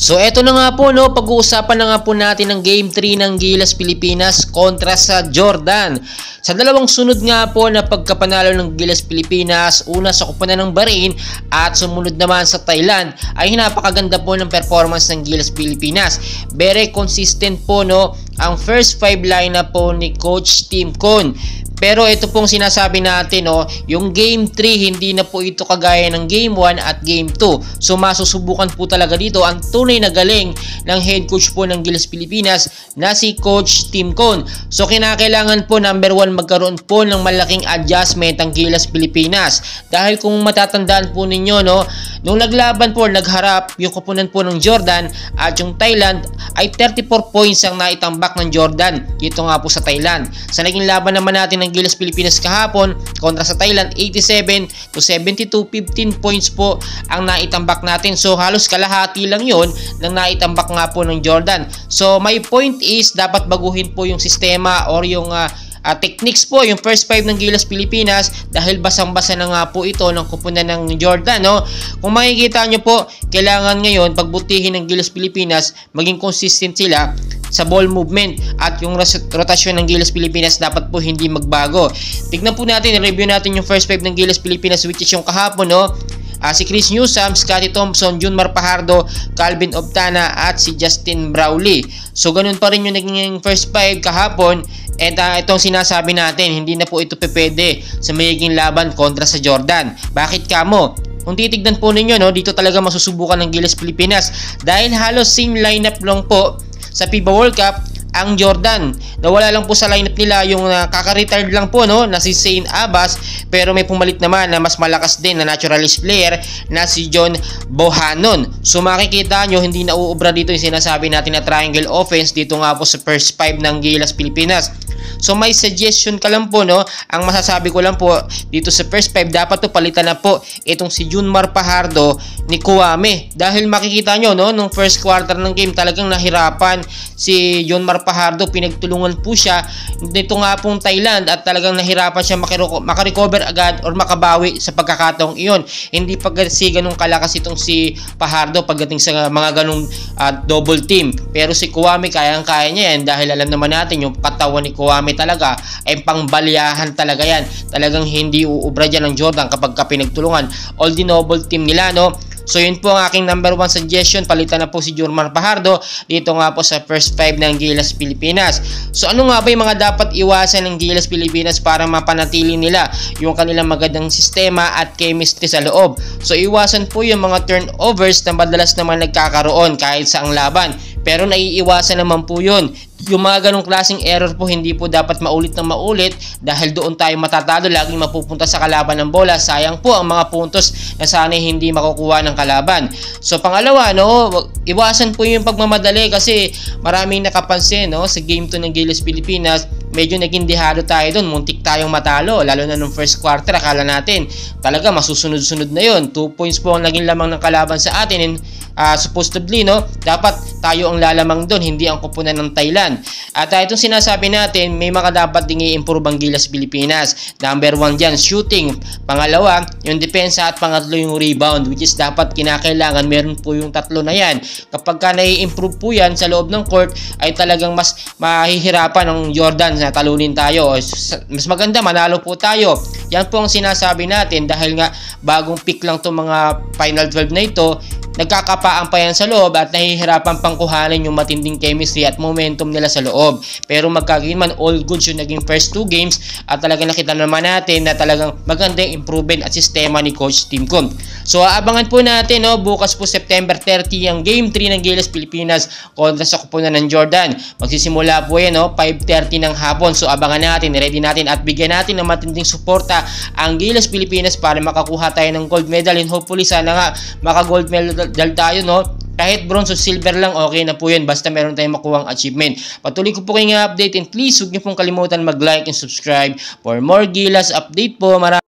So eto na nga po no, pag-uusapan na nga po natin ang Game 3 ng Gilas Pilipinas kontra sa Jordan. Sa dalawang sunod nga po na pagkapanalo ng Gilas Pilipinas, una sa koponan ng Bahrain at sumunod naman sa Thailand, ay napakaganda po ng performance ng Gilas Pilipinas. Very consistent po no, ang first 5 lineup po ni Coach Tim Con. Pero ito pong sinasabi natin, no, yung Game 3 hindi na po ito kagaya ng Game 1 at Game 2. So masusubukan po talaga dito ang tunay na galing ng head coach po ng Gilas Pilipinas na si Coach Tim Con. So kinakailangan po number 1 magkaroon po ng malaking adjustment ang Gilas Pilipinas. Dahil kung matatandaan po ninyo, no, nung naglaban po, nagharap yung koponan po ng Jordan at yung Thailand ay 34 points ang naitambak ng Jordan. Dito nga po sa Thailand. Sa naging laban naman natin ng Gilas Pilipinas kahapon kontra sa Thailand, 87 to 72, 15 points po ang naitambak natin. So halos kalahati lang yon ng naitambak nga po ng Jordan. So my point is dapat baguhin po yung sistema or yung techniques po, yung first 5 ng Gilas Pilipinas, dahil basang-basa na nga po ito ng koponan ng Jordan, no? Kung makikita nyo po, kailangan ngayon pagbutihin ng Gilas Pilipinas, maging consistent sila sa ball movement at yung rotasyon ng Gilas Pilipinas dapat po hindi magbago. Tignan po natin, i-review natin yung first 5 ng Gilas Pilipinas, which is yung kahapon, no? Si Chris Newsome, Scotty Thompson, Junmar Fajardo, Calvin Obtana at si Justin Brawley. So ganun pa rin yung naging first 5 kahapon. At itong sinasabi natin, hindi na po ito pwede sa magiging laban kontra sa Jordan. Bakit kamo? Kung titignan po ninyo, no, dito talaga masusubukan ng Gilas Pilipinas dahil halos same lineup lang po sa FIBA World Cup ang Jordan. Nawala lang po sa lineup nila yung kaka-retired lang po, no, na si Zain Abbas, pero may pumalit naman na mas malakas din na naturalist player na si John Bohannon. So makikita nyo, hindi na uubra dito yung sinasabi natin na triangle offense dito nga po sa first 5 ng Gilas Pilipinas. So may suggestion ka lang po, no, ang masasabi ko lang po dito sa first 5, dapat to palitan na po itong si Junmar Fajardo ni Kuame. Dahil makikita nyo, no, nung first quarter ng game talagang nahirapan si Junmar Fajardo, pinagtulungan po siya dito nga pong Thailand at talagang nahirapan siya makarecover agad or makabawi sa pagkakataong iyon. Hindi pa kasi ganun kalakas itong si Fajardo pagdating sa mga ganung double team. Pero si Kuame kayang-kaya niya yan dahil alam naman natin yung katawan ni Kuame talaga ay pangbalyahan talaga yan. Talagang hindi uubra dyan ng Jordan kapag pinagtulungan. All the double team nila, no? So yun po ang aking number 1 suggestion, palitan na po si Junmar Fajardo dito nga po sa first 5 ng Gilas Pilipinas. So ano nga ba yung mga dapat iwasan ng Gilas Pilipinas para mapanatili nila yung kanilang magandang sistema at chemistry sa loob? So iwasan po yung mga turnovers na madalas naman nagkakaroon kahit sa ang laban, pero naiiwasan naman po yun. Yung mga ganong klaseng error po hindi po dapat maulit ng maulit dahil doon tayo matatalo, laging mapupunta sa kalaban ng bola. Sayang po ang mga puntos na sana hindi makukuha ng kalaban. So pangalawa, no, iwasan po yung pagmamadali kasi maraming nakapansin, no, sa game 2 ng Gilas Pilipinas, medyo naging dehado tayo doon, muntik tayong matalo, lalo na nung first quarter. Akala natin talaga masusunod-sunod na yon. 2 points po ang naging lamang ng kalaban sa atin and supposedly, no, dapat tayo ang lalamang doon, hindi ang koponan ng Thailand. At itong sinasabi natin, may mga dapat ding i-improve ang Gilas Pilipinas. Number 1 dyan, shooting. Pangalawa, yung depensa. At pangatlo, yung rebound, which is dapat kinakailangan meron po yung tatlo na yan. Kapag ka nai-improve po yan sa loob ng court, ay talagang mas mahihirapan ng Jordan na talunin tayo. Mas maganda, manalo po tayo. Yan po ang sinasabi natin dahil nga bagong pick lang itong mga final 12 na ito, nagkakapaan pa yan sa loob at nahihirapan pang kuhanin yung matinding chemistry at momentum nila sa loob. Pero magkagayon man, all good yung naging first 2 games at talagang nakita naman natin na talagang magandang improvement at sistema ni Coach Tim Con. So aabangan po natin, no, bukas po September 30 ang Game 3 ng Gilas Pilipinas kontra sa koponan ng Jordan. Magsisimula po yan, no, 5:30 ng hapon. So abangan natin, ready natin at bigyan natin ng matinding suporta ang Gilas Pilipinas para makakuha tayo ng gold medal and hopefully sana nga maka-gold medal tayo, no. Kahit bronze o silver lang, okay na po yun basta meron tayong makuhang achievement. Patuloy ko po kayong update and please huwag niyo pong kalimutan mag-like and subscribe for more Gilas update po.